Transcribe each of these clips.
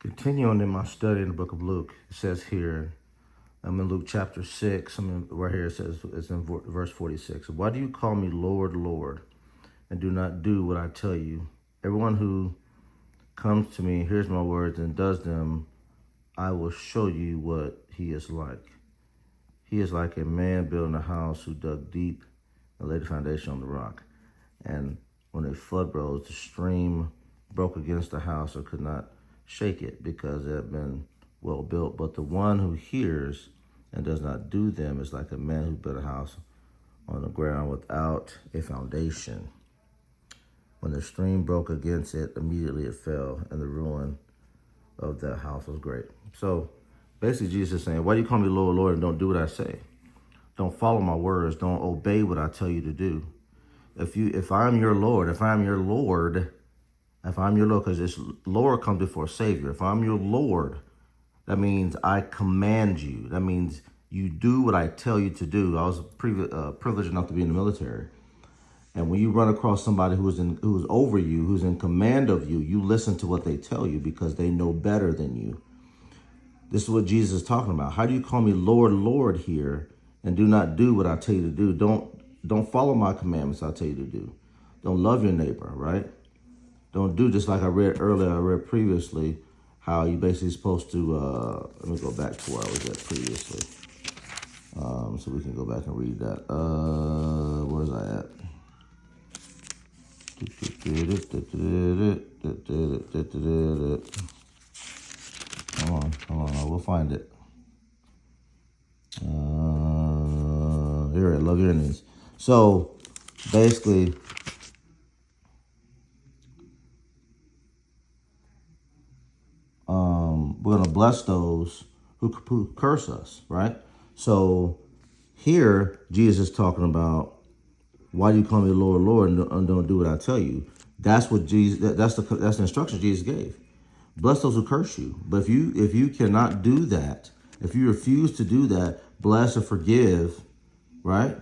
Continuing in my study in the book of Luke, it says here, I'm in Luke chapter 6, right here it says, it's in verse 46. Why do you call me Lord, Lord, and do not do what I tell you? Everyone who comes to me, hears my words, and does them, I will show you what he is like. He is like a man building a house who dug deep and laid the foundation on the rock. And when a flood rose, the stream broke against the house and could not shake it because it had been well built. But the one who hears and does not do them is like a man who built a house on the ground without a foundation. When the stream broke against it, immediately it fell, and the ruin of that house was great. So basically Jesus is saying, why do you call me Lord, Lord, and don't do what I say? Don't follow my words. Don't obey what I tell you to do. If I'm your Lord, because this Lord comes before Savior. If I'm your Lord, that means I command you. That means you do what I tell you to do. I was privileged enough to be in the military. And when you run across somebody who's over you, who's in command of you, you listen to what they tell you because they know better than you. This is what Jesus is talking about. How do you call me Lord, Lord here and do not do what I tell you to do? Don't follow my commandments I tell you to do. Don't love your neighbor, right? Don't do, just like I read previously, how you basically supposed to, let me go back to where I was at previously. So we can go back and read that. Where's I at? Hold on, we'll find it. Here, love your enemies. So basically, we're going to bless those who curse us, right? So here, Jesus is talking about, why do you call me Lord, Lord, and don't do what I tell you? That's what Jesus. That's the instruction Jesus gave. Bless those who curse you. But if you cannot do that, if you refuse to do that, bless or forgive, right?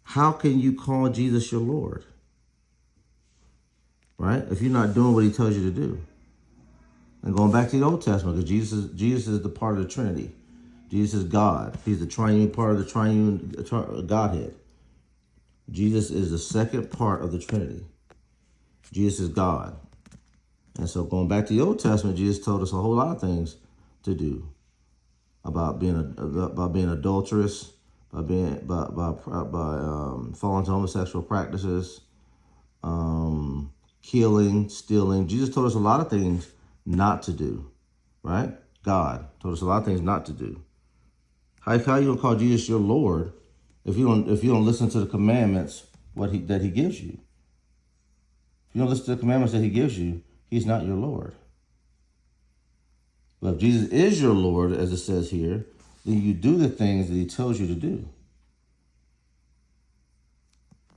How can you call Jesus your Lord? Right? If you're not doing what he tells you to do. And going back to the Old Testament, because Jesus is the part of the Trinity. Jesus is God. He's the triune part of the triune Godhead. Jesus is the second part of the Trinity. Jesus is God. And so going back to the Old Testament, Jesus told us a whole lot of things to do about being adulterous, by falling to homosexual practices, killing, stealing. Jesus told us a lot of things not to do, right? God told us a lot of things not to do. How you gonna call Jesus your Lord if you don't listen to the commandments that he gives you? If you don't listen to the commandments that he gives you, he's not your Lord. But if Jesus is your Lord, as it says here, then you do the things that he tells you to do.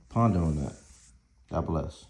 Ponder on that. God bless.